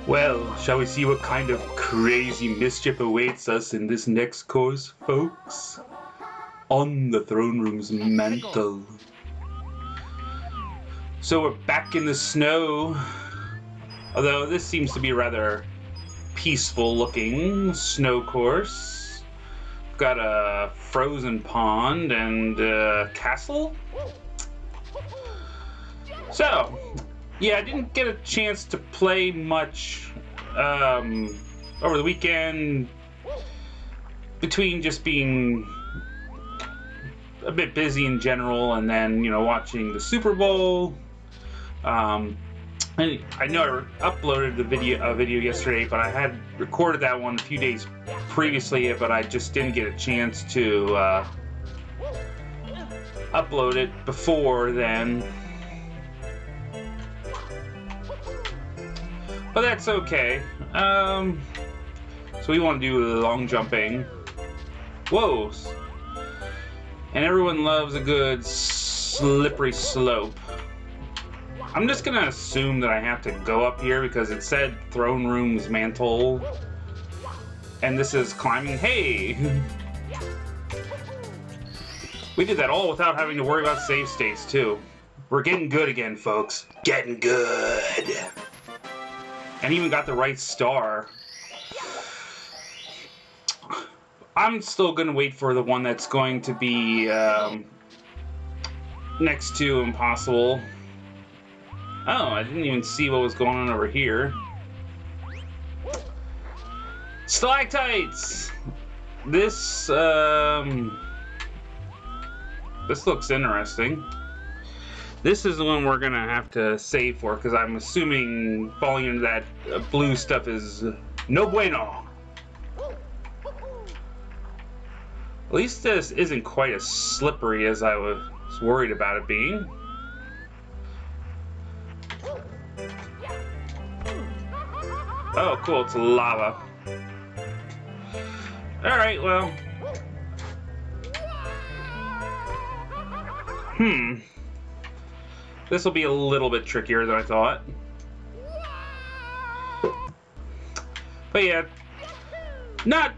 Well, shall we see what kind of crazy mischief awaits us in this next course, folks? On the throne room's mantle. So we're back in the snow. Although this seems to be a rather peaceful looking snow course. We've got a frozen pond and a castle. So, yeah, I didn't get a chance to play much over the weekend between just being a bit busy in general and then, you know, watching the Super Bowl. And I know I uploaded the video yesterday, but I had recorded that one a few days previously, but I just didn't get a chance to upload it before then. But that's okay. So we want to do the long jumping. Whoa! And everyone loves a good slippery slope. I'm just gonna assume that I have to go up here because it said throne room's mantle. And this is climbing. Hey! We did that all without having to worry about save states, too. We're getting good again, folks. Getting good! And even got the right star. I'm still gonna wait for the one that's going to be next to impossible. Oh, I didn't even see what was going on over here. Stalactites! This looks interesting. This is the one we're gonna have to save for, because I'm assuming falling into that blue stuff is no bueno. At least this isn't quite as slippery as I was worried about it being. Oh, cool, it's lava. Alright, well. This will be a little bit trickier than I thought. But yeah, not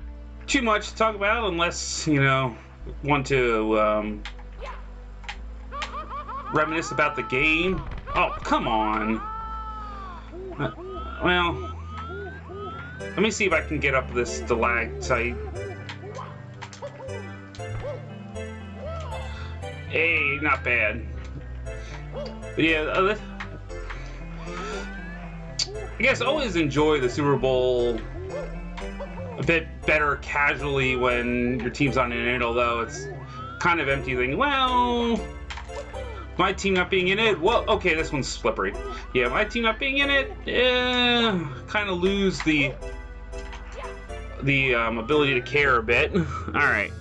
too much to talk about unless, you know, want to reminisce about the game. Oh, come on. Well, let me see if I can get up this stalactite. Hey, not bad. But yeah, I guess always enjoy the Super Bowl a bit better casually when your team's not in it, although it's kind of empty thinking, well, my team not being in it, well, okay, this one's slippery. Yeah, my team not being in it, kind of lose the ability to care a bit. Alright.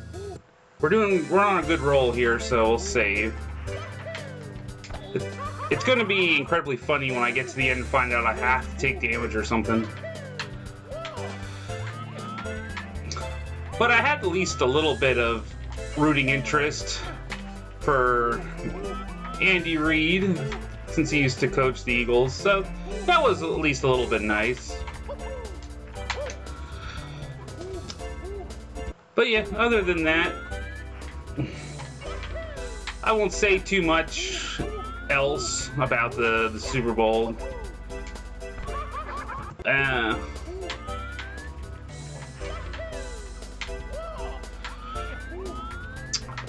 We're on a good roll here, so we'll save. It's going to be incredibly funny when I get to the end and find out I have to take damage or something. But I had at least a little bit of rooting interest for Andy Reid, since he used to coach the Eagles, so that was at least a little bit nice. But yeah, other than that, I won't say too much else about the Super Bowl.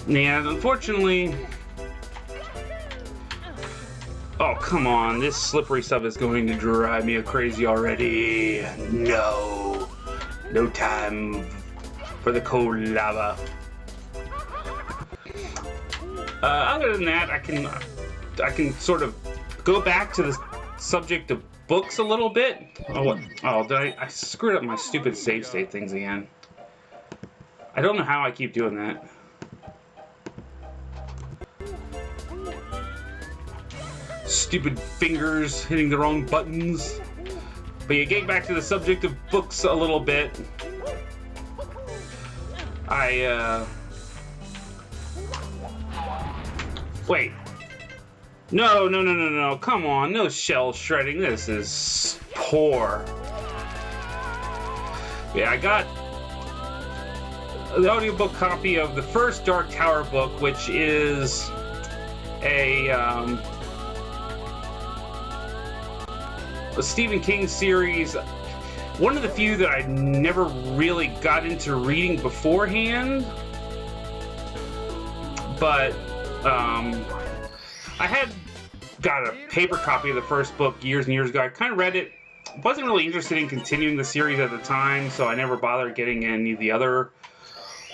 Yeah, unfortunately. Oh, come on. This slippery stuff is going to drive me crazy already. No. No time for the cold lava. Other than that, I can sort of go back to the subject of books a little bit. Oh, what? Oh, did I screwed up my stupid save state things again. I don't know how I keep doing that. Stupid fingers hitting the wrong buttons. But yeah, getting back to the subject of books a little bit. Wait. No. Come on. No shell shredding. This is poor. Yeah, I got the audiobook copy of the first Dark Tower book, which is a Stephen King series. One of the few that I never really got into reading beforehand. But I had got a paper copy of the first book years and years ago. I kind of read it. Wasn't really interested in continuing the series at the time, so I never bothered getting any of the other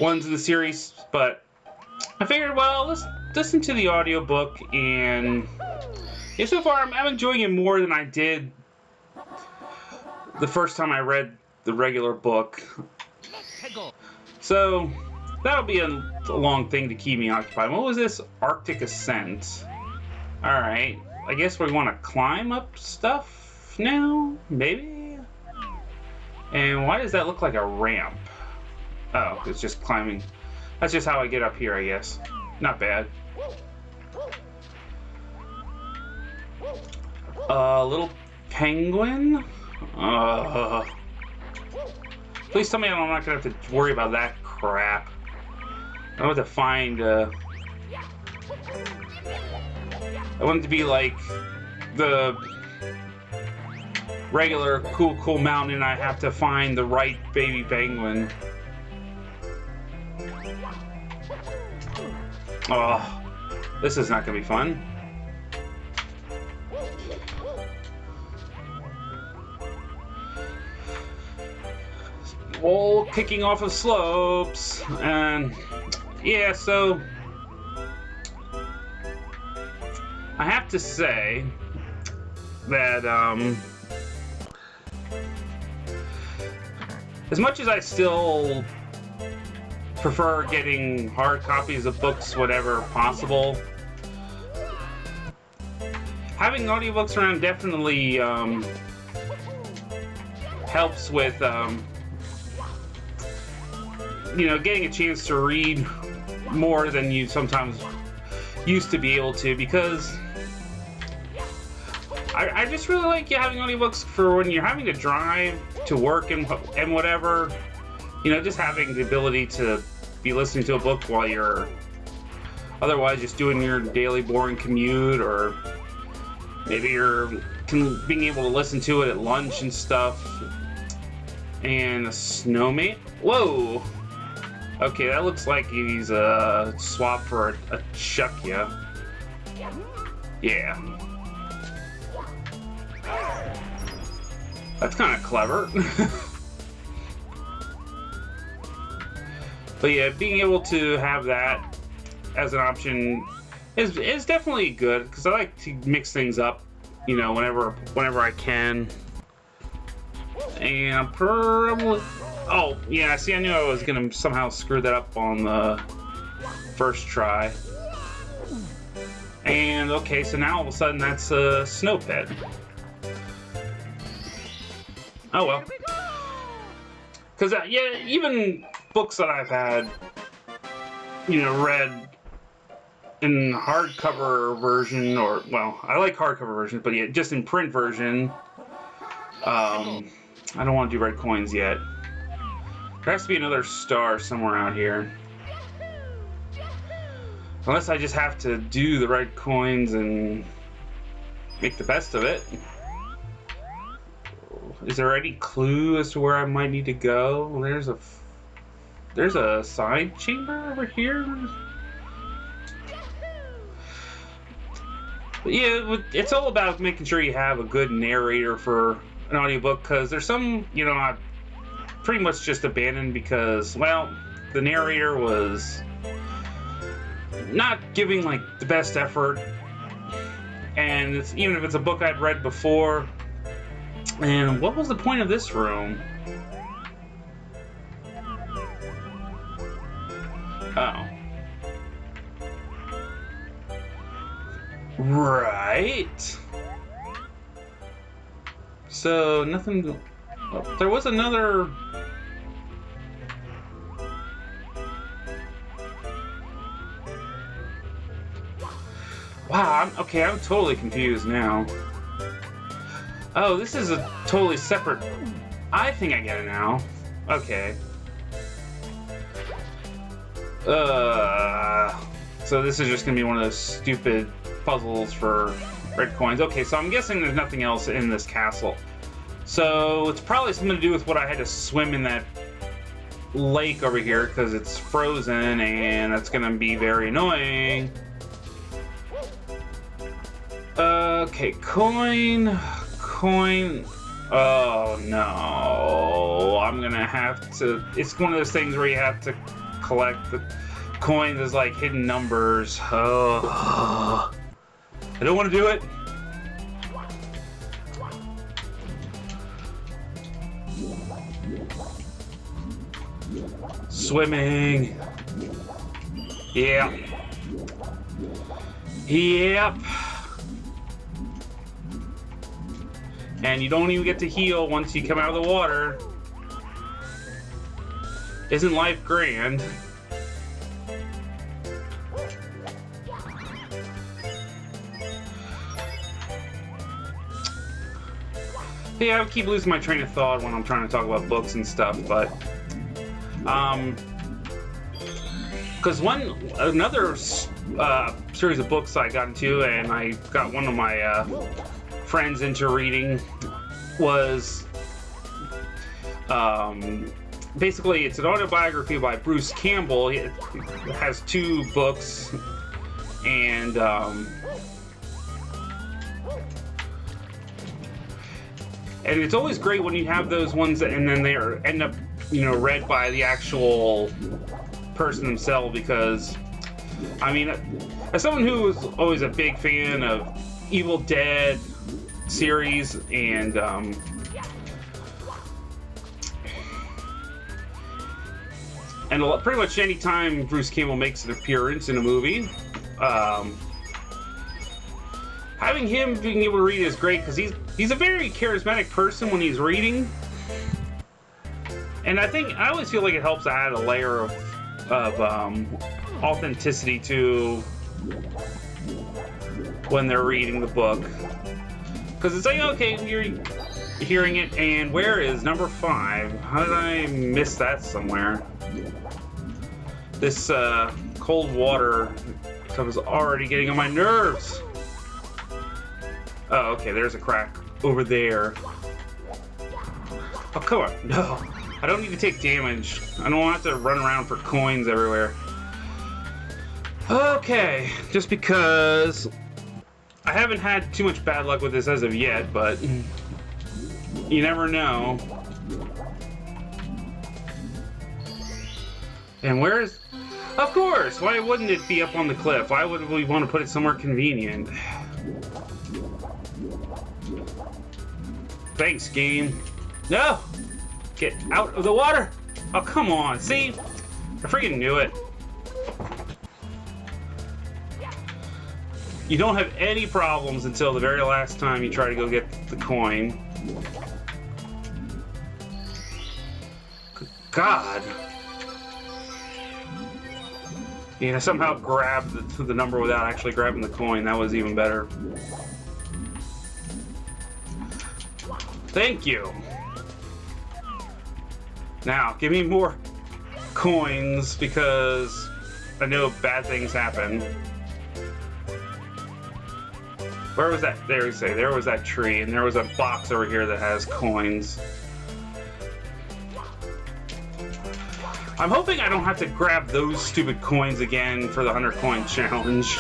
ones in the series. But I figured, well, let's listen to the audiobook, and yeah, so far I'm enjoying it more than I did the first time I read the regular book. So that'll be a long thing to keep me occupied. What was this? Arctic Ascent. Alright, I guess we want to climb up stuff now? Maybe? And why does that look like a ramp? Oh, it's just climbing. That's just how I get up here, I guess. Not bad. Little penguin? Please tell me I'm not going to have to worry about that crap. I want to find, I want it to be like the regular cool mountain, and I have to find the right baby penguin. Oh, this is not going to be fun. Wall kicking off of slopes, and yeah, so I have to say that as much as I still prefer getting hard copies of books whenever possible, having audiobooks around definitely helps with you know, getting a chance to read more than you sometimes used to be able to, because I just really like having audiobooks for when you're having to drive to work and whatever. You know, just having the ability to be listening to a book while you're otherwise just doing your daily boring commute, or maybe you're being able to listen to it at lunch and stuff. And a snowman. Whoa! Okay, that looks like he's a swap for a Chuckya. Yeah. That's kind of clever. But yeah, being able to have that as an option is definitely good, because I like to mix things up, you know, whenever I can. And I'm probably... Oh, yeah, see, I knew I was going to somehow screw that up on the first try. And, okay, so now all of a sudden that's a snow pit. Oh, well. Because, yeah, even books that I've had, you know, read in hardcover version, or, well, I like hardcover versions, but yeah, just in print version, I don't want to do red coins yet. There has to be another star somewhere out here. Unless I just have to do the red coins and make the best of it. Is there any clue as to where I might need to go? There's a side chamber over here? But yeah, it's all about making sure you have a good narrator for an audiobook, because there's some, you know, I pretty much just abandoned because, well, the narrator was not giving, like, the best effort. And even if it's a book I'd read before. And what was the point of this room? Oh. Right. So, nothing... Oh, there was another... Wow, I'm totally confused now. Oh, this is a totally separate... I think I get it now. Okay. So this is just gonna be one of those stupid puzzles for red coins. Okay, so I'm guessing there's nothing else in this castle. So it's probably something to do with what I had to swim in that lake over here because it's frozen and that's gonna be very annoying. Okay, coin. Oh no, I'm gonna have to, it's one of those things where you have to collect the coins as like hidden numbers. Oh, I don't want to do it. Swimming. Yeah. Yep. And you don't even get to heal once you come out of the water. Isn't life grand? Yeah, I keep losing my train of thought when I'm trying to talk about books and stuff, but because another series of books I got into, and I got one of my friends into reading, was basically it's an autobiography by Bruce Campbell. It has 2 books, and it's always great when you have those ones and then they end up, you know, read by the actual person themselves, because I mean, as someone who was always a big fan of Evil Dead series and pretty much any time Bruce Campbell makes an appearance in a movie, having him being able to read is great because he's a very charismatic person when he's reading, and I always feel like it helps add a layer of authenticity to when they're reading the book, because it's like, okay, you're hearing it, and where is number 5? How did I miss that somewhere? This cold water was already getting on my nerves. Oh, okay, there's a crack over there. Oh, come on. No, I don't need to take damage. I don't want to run around for coins everywhere. Okay, just because I haven't had too much bad luck with this as of yet, but you never know. And where's... Of course! Why wouldn't it be up on the cliff? Why would we want to put it somewhere convenient? Thanks, game. No! Get out of the water! Oh, come on. See? I freaking knew it. You don't have any problems until the very last time you try to go get the coin. Good God. Yeah, somehow grabbed the number without actually grabbing the coin. That was even better. Thank you. Now, give me more coins, because I know bad things happen. Where was that? There we say, there was that tree, and there was a box over here that has coins. I'm hoping I don't have to grab those stupid coins again for the 100 coin challenge.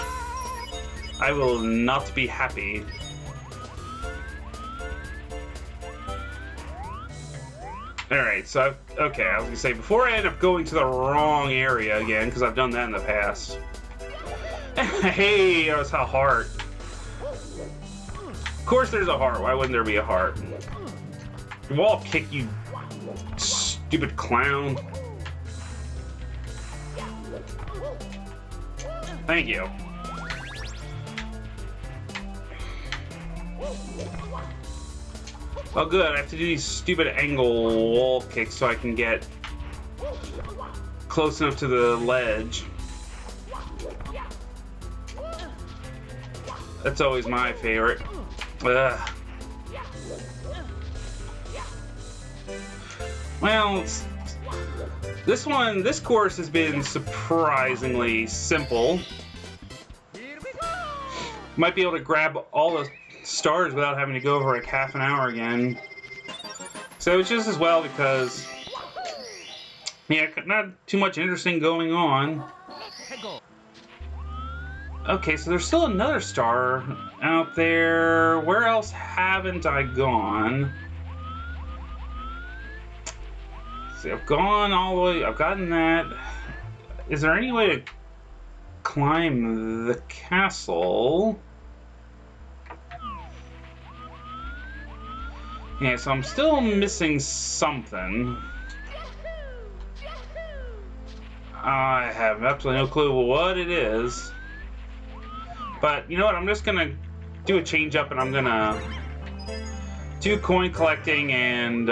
I will not be happy. Alright, so, okay, I was gonna say, before I end up going to the wrong area again, because I've done that in the past. Hey, that was a heart. Of course there's a heart. Why wouldn't there be a heart? Wall kick, you stupid clown. Thank you. Oh good, I have to do these stupid angle wall kicks so I can get close enough to the ledge. That's always my favorite. Ugh. Well, This course has been surprisingly simple. Might be able to grab all the stars without having to go over like half an hour again. So it's just as well because, yeah, not too much interesting going on. Okay, so there's still another star out there. Where else haven't I gone? See, I've gone all the way. I've gotten that. Is there any way to climb the castle? Yeah, so I'm still missing something. I have absolutely no clue what it is. But you know what? I'm just gonna do a change up, and I'm gonna do coin collecting, and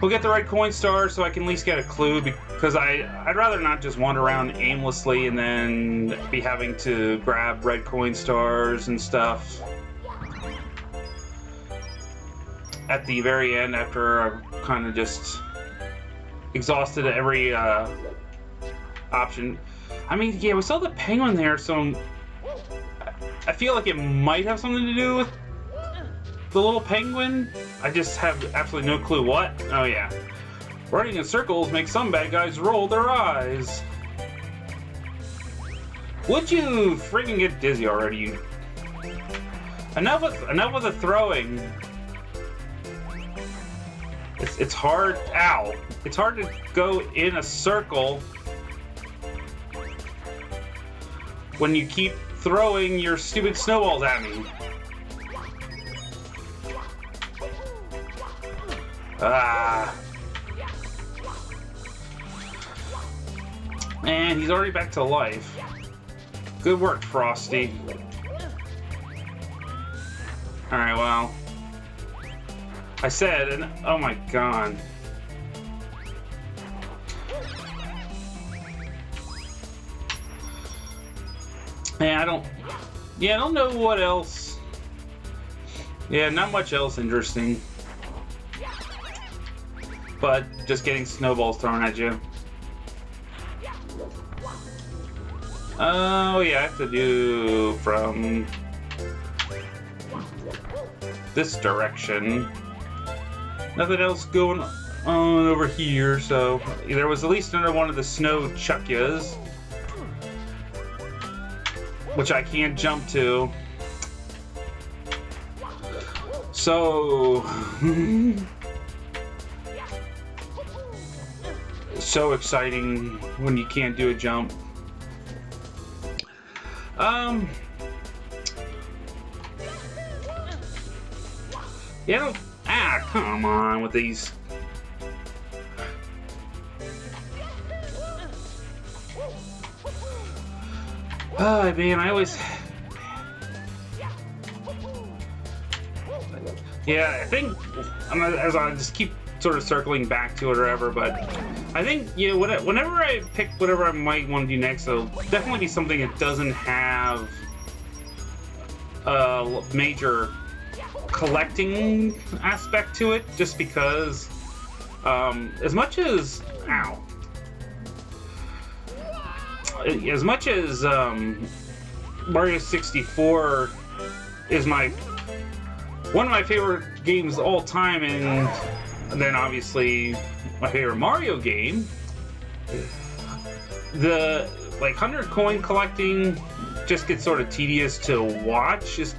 we'll get the right coin star so I can at least get a clue. Because I'd rather not just wander around aimlessly and then be having to grab red coin stars and stuff at the very end after I've kind of just exhausted every option. I mean, yeah, we saw the penguin there, so I feel like it might have something to do with the little penguin. I just have absolutely no clue what. Oh, yeah. Running in circles makes some bad guys roll their eyes. Would you friggin' get dizzy already? Enough with the throwing. It's hard. Ow! It's hard to go in a circle when you keep throwing your stupid snowballs at me. Ah. And he's already back to life. Good work, Frosty. Alright, well. I said, and oh my god. Yeah, I don't know what else. Yeah, not much else interesting. But just getting snowballs thrown at you. Oh yeah, I have to do from this direction. Nothing else going on over here, so there was at least another one of the snow chuckyas, which I can't jump to. So so exciting when you can't do a jump. Yeah, come on with these. Oh man, I always. Yeah, I think as I just keep sort of circling back to it or whatever, but I think, yeah, whenever I pick whatever I might want to do next, it'll definitely be something that doesn't have a major collecting aspect to it, just because as much as Mario 64 is one of my favorite games of all time, and then obviously my favorite Mario game, the 100 coin collecting just gets sort of tedious to watch, just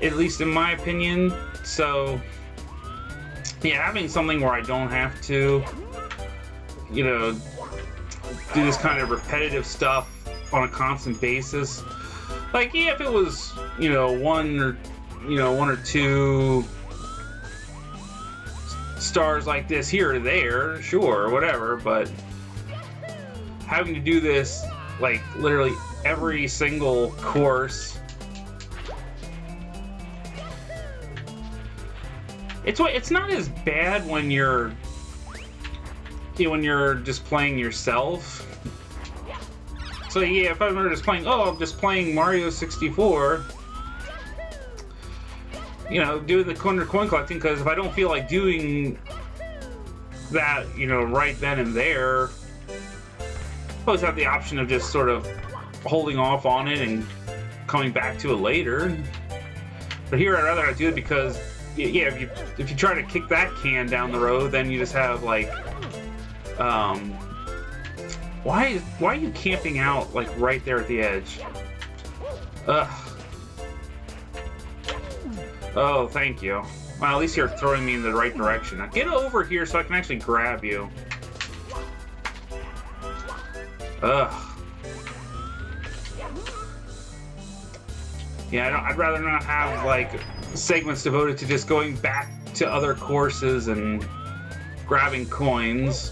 at least in my opinion. So yeah, having something where I don't have to, you know, do this kind of repetitive stuff on a constant basis. Like, yeah, if it was, you know, one or two stars like this here or there, sure, whatever, but having to do this like literally every single course, it's not as bad when you're just playing yourself. So yeah, if I were just playing, I'm just playing Mario 64, you know, doing the corner coin collecting, because if I don't feel like doing that, you know, right then and there, I always have the option of just sort of holding off on it and coming back to it later. But here I'd rather not do it because, yeah, if you try to kick that can down the road, then you just have like, why are you camping out like right there at the edge? Ugh. Oh, thank you. Well, at least you're throwing me in the right direction. Now get over here so I can actually grab you. Ugh. Yeah, I'd rather not have, like, segments devoted to just going back to other courses and grabbing coins.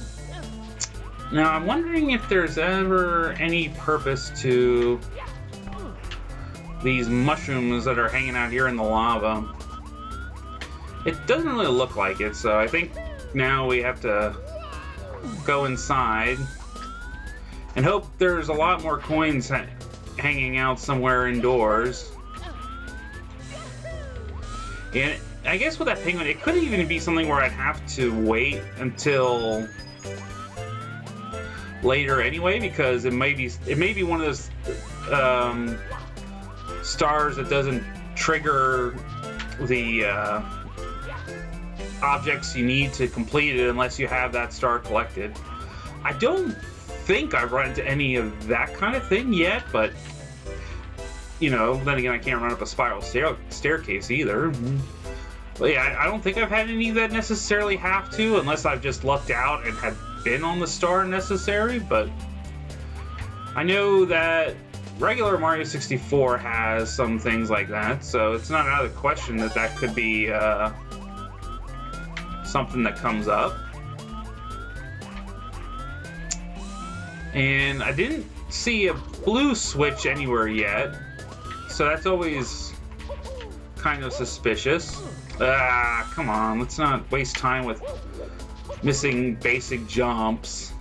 Now, I'm wondering if there's ever any purpose to these mushrooms that are hanging out here in the lava. It doesn't really look like it, so I think now we have to go inside and hope there's a lot more coins hanging out somewhere indoors. And I guess with that penguin, it could even be something where I'd have to wait until later anyway, because it may be one of those stars that doesn't trigger the objects you need to complete it unless you have that star collected. I don't think I've run into any of that kind of thing yet, but you know, then again, I can't run up a spiral staircase either. But yeah, I don't think I've had any that necessarily have to, unless I've just lucked out and had been on the star necessary. But I know that regular Mario 64 has some things like that, so it's not out of the question that that could be something that comes up. And I didn't see a blue switch anywhere yet, so that's always kind of suspicious. Come on, let's not waste time with missing basic jumps.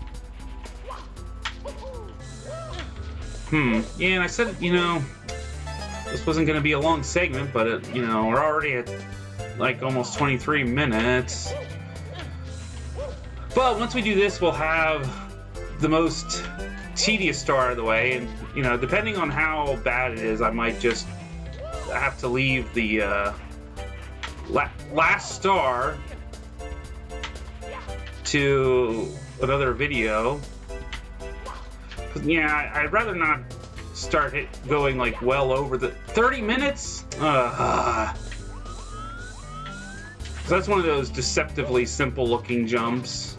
Yeah, and I said, you know, this wasn't going to be a long segment, but, you know, we're already at, like, almost 23 minutes. But once we do this, we'll have the most tedious star out of the way, and, you know, depending on how bad it is, I might just have to leave the last star to another video. Yeah, I'd rather not start going like well over the 30 minutes. So that's one of those deceptively simple looking jumps.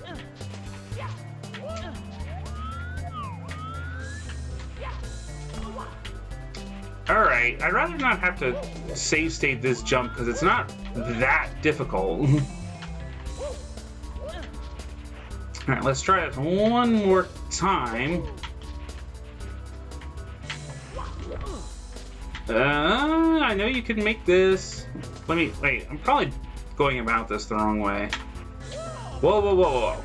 Alright, I'd rather not have to save state this jump because it's not that difficult. Alright, let's try it one more time. I know you can make this. Wait, I'm probably going about this the wrong way. Whoa, whoa, whoa, whoa.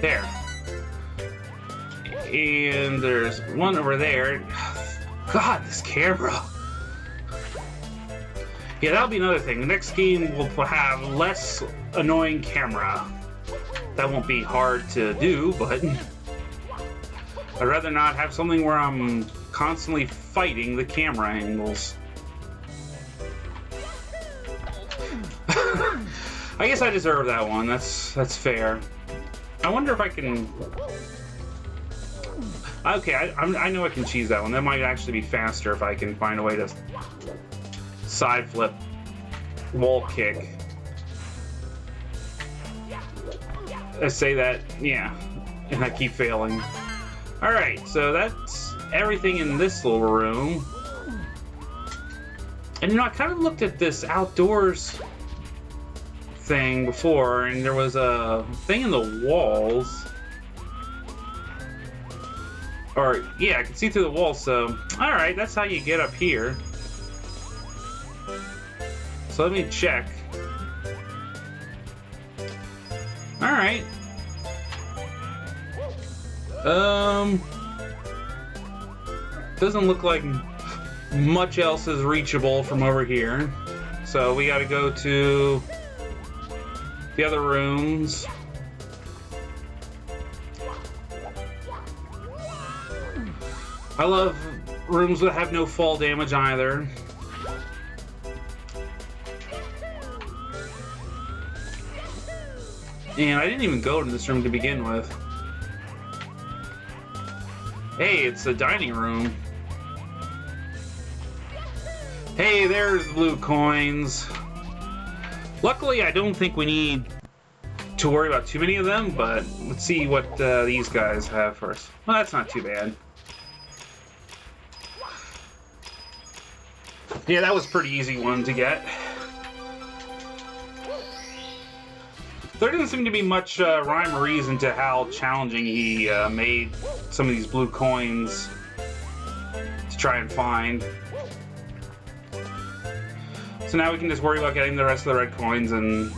There. And there's one over there. God, this camera. Yeah, that'll be another thing. The next game will have less annoying camera. That won't be hard to do, but I'd rather not have something where I'm constantly fighting the camera angles. I guess I deserve that one. That's fair. I wonder if I can... Okay, I know I can cheese that one. That might actually be faster if I can find a way to side flip wall kick. I say that, yeah, and I keep failing. Alright, so that's everything in this little room. And you know, I kind of looked at this outdoors thing before, and there was a thing in the walls. Or, yeah, I can see through the wall, so... Alright, that's how you get up here. So let me check. Alright. Doesn't look like much else is reachable from over here. So we gotta go to the other rooms. I love rooms that have no fall damage either. And I didn't even go to this room to begin with. Hey, it's a dining room. Hey, there's the blue coins. Luckily, I don't think we need to worry about too many of them, but let's see what these guys have first. Well, that's not too bad. Yeah, that was a pretty easy one to get. There doesn't seem to be much rhyme or reason to how challenging he made some of these blue coins to try and find. So now we can just worry about getting the rest of the red coins and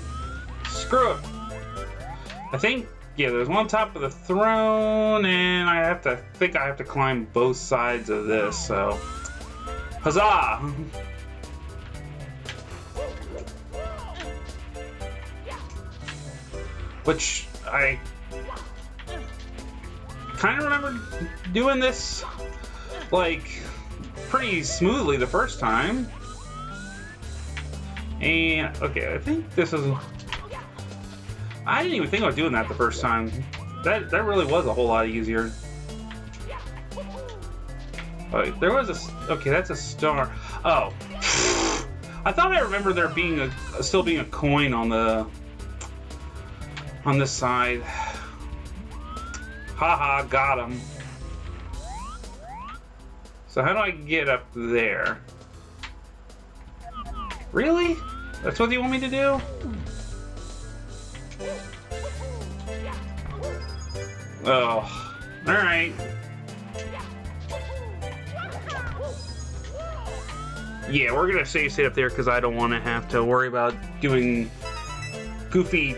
screw it. I think, yeah, there's one on top of the throne, and I think I have to climb both sides of this, so huzzah! Which I kind of remember doing this like pretty smoothly the first time. And okay, I think this is. I didn't even think about doing that the first time. That really was a whole lot easier. Oh, there was a. Okay, that's a star. Oh, I thought I remember there being still being a coin on this side. Haha, got him. So how do I get up there? Really? That's what you want me to do? Oh, alright. Yeah, we're gonna save state up there because I don't want to have to worry about doing goofy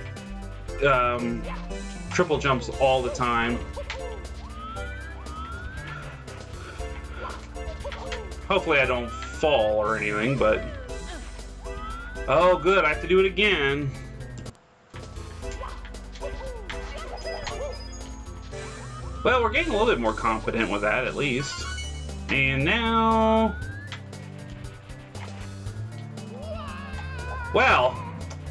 triple jumps all the time. Hopefully I don't fall or anything, but... Oh, good, I have to do it again. Well, we're getting a little bit more confident with that, at least. And now... Well,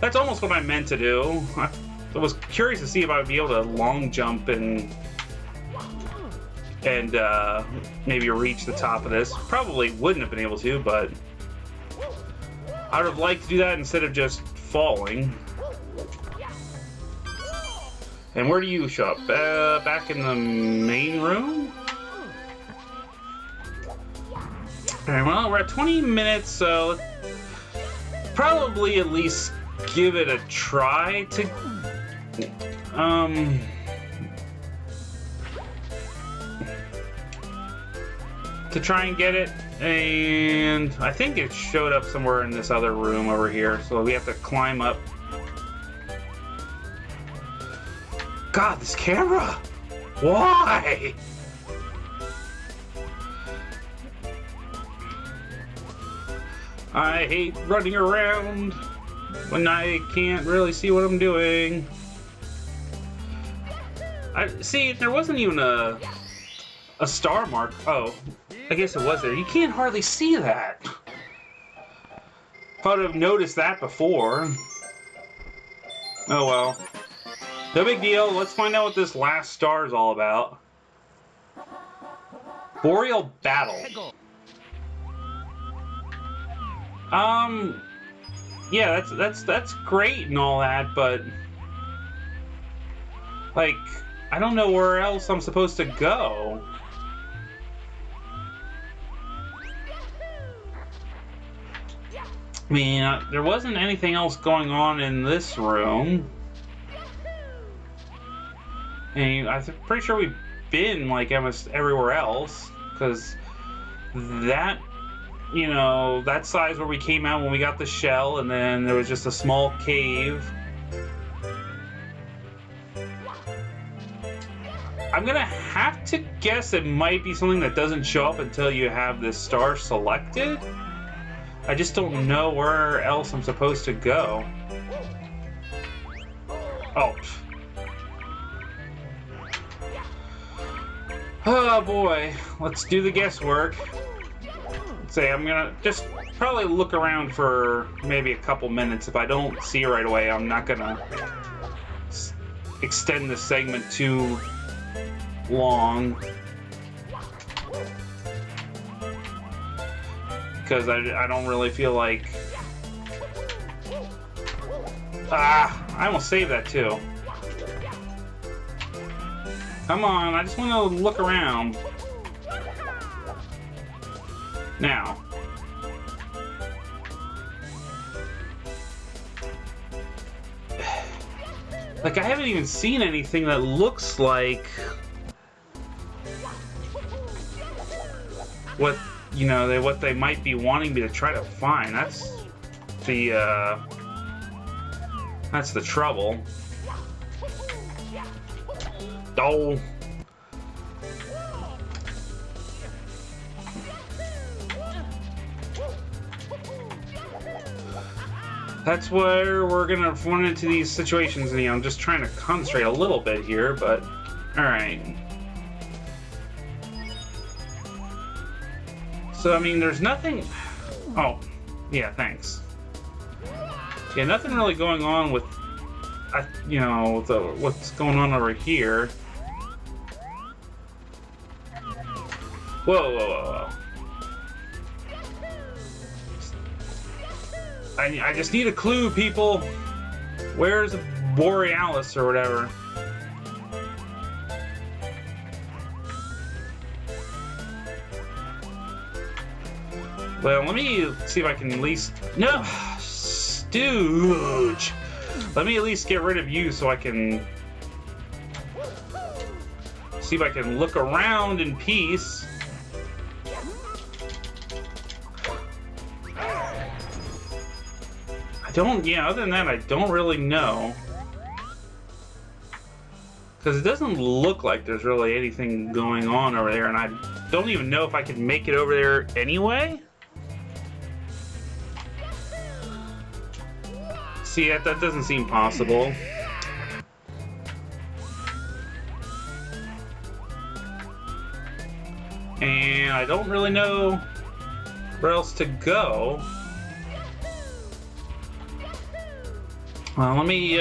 that's almost what I meant to do. I was curious to see if I would be able to long jump and maybe reach the top of this. Probably wouldn't have been able to, but I would have liked to do that instead of just falling. And where do you show up? Back in the main room? Alright, well, we're at 20 minutes, so probably at least give it a try to try and get it, and I think it showed up somewhere in this other room over here, so we have to climb up. God, this camera! Why? I hate running around when I can't really see what I'm doing. See, there wasn't even a star mark. Oh, I guess it was there. You can't hardly see that. If I would have noticed that before. Oh well. No big deal. Let's find out what this last star is all about. Boreal Battle. Yeah, that's great and all that, but like, I don't know where else I'm supposed to go. I mean, there wasn't anything else going on in this room. And I'm pretty sure we've been, like, almost everywhere else. Because that, you know, that side's where we came out when we got the shell. And then there was just a small cave. I'm gonna have to guess it might be something that doesn't show up until you have this star selected. I just don't know where else I'm supposed to go. Oh. Oh boy, let's do the guesswork. Let's say I'm gonna just probably look around for maybe a couple minutes. If I don't see it right away, I'm not gonna extend the segment too long. Because I don't really feel like... Ah, I almost saved that too. Come on, I just want to look around. Now. Like, I haven't even seen anything that looks like what, you know, what they might be wanting me to try to find. That's the trouble. Oh. That's where we're gonna run into these situations, and I'm just trying to concentrate a little bit here, but alright. So, I mean, there's nothing... Oh, yeah, thanks. Yeah, nothing really going on with, you know, what's going on over here. Whoa, whoa, whoa, whoa. I just need a clue, people. Where's Borealis or whatever? Well, let me see if I can at least... No! Stooge! Let me at least get rid of you so I can... see if I can look around in peace. Yeah, other than that, I don't really know. Because it doesn't look like there's really anything going on over there, and I don't even know if I can make it over there anyway. See, that doesn't seem possible. And I don't really know where else to go. Well, let me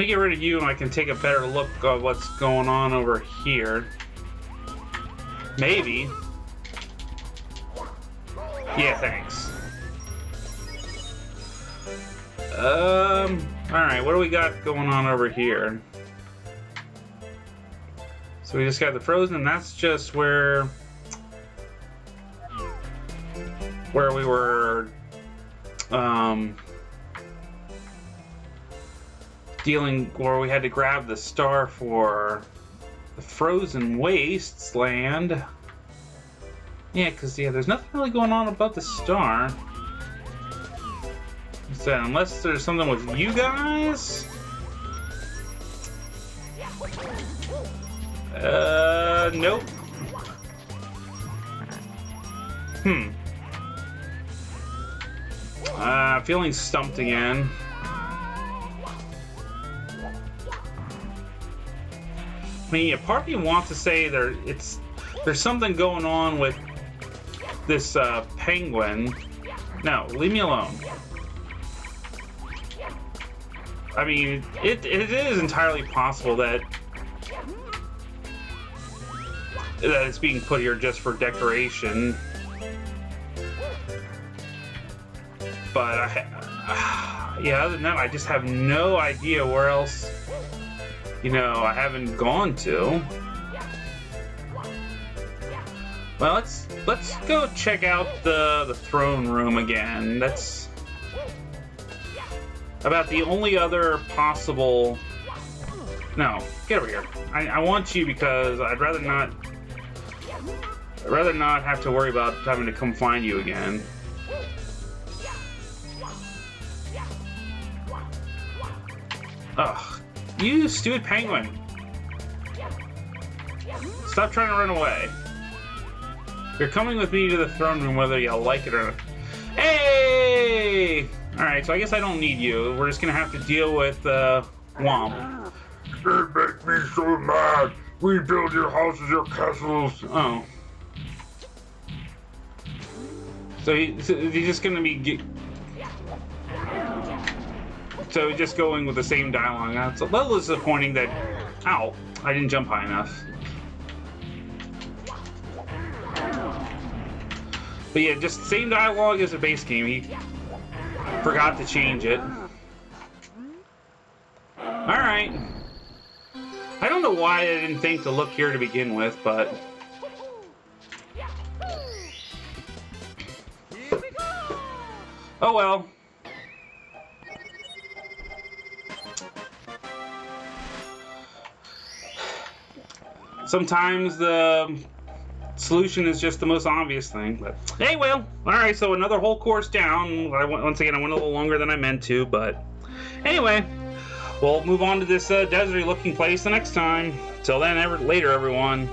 get rid of you, and I can take a better look at what's going on over here. Maybe. Yeah, thanks. Alright, what do we got going on over here? So we just got the frozen, and that's just where we were dealing, where we had to grab the star for the frozen wasteland. Yeah, because there's nothing really going on about the star. So unless there's something with you guys. Nope. Feeling stumped again. I mean, a part of me wants to say there's something going on with this penguin. No, leave me alone. I mean, it is entirely possible that it's being put here just for decoration. But yeah, other than that, I just have no idea where else, you know, I haven't gone to. Well, let's go check out the throne room again. That's about the only other possible... No, get over here. I want you because I'd rather not have to worry about having to come find you again. Ugh, you stupid penguin. Stop trying to run away. You're coming with me to the throne room whether you like it or not. Hey! Alright, so I guess I don't need you. We're just gonna have to deal with, Womp. They make me so mad. Rebuild your houses, your castles. Oh. So he's just gonna be... So just going with the same dialogue. That's a little disappointing that... Ow! I didn't jump high enough. But yeah, just same dialogue as the base game. He forgot to change it. Alright. I don't know why I didn't think to look here to begin with, but... Oh well. Sometimes the solution is just the most obvious thing, but hey, well, alright, so another whole course down. Once again, I went a little longer than I meant to, but anyway, we'll move on to this deserty looking place the next time. Till then, later, everyone.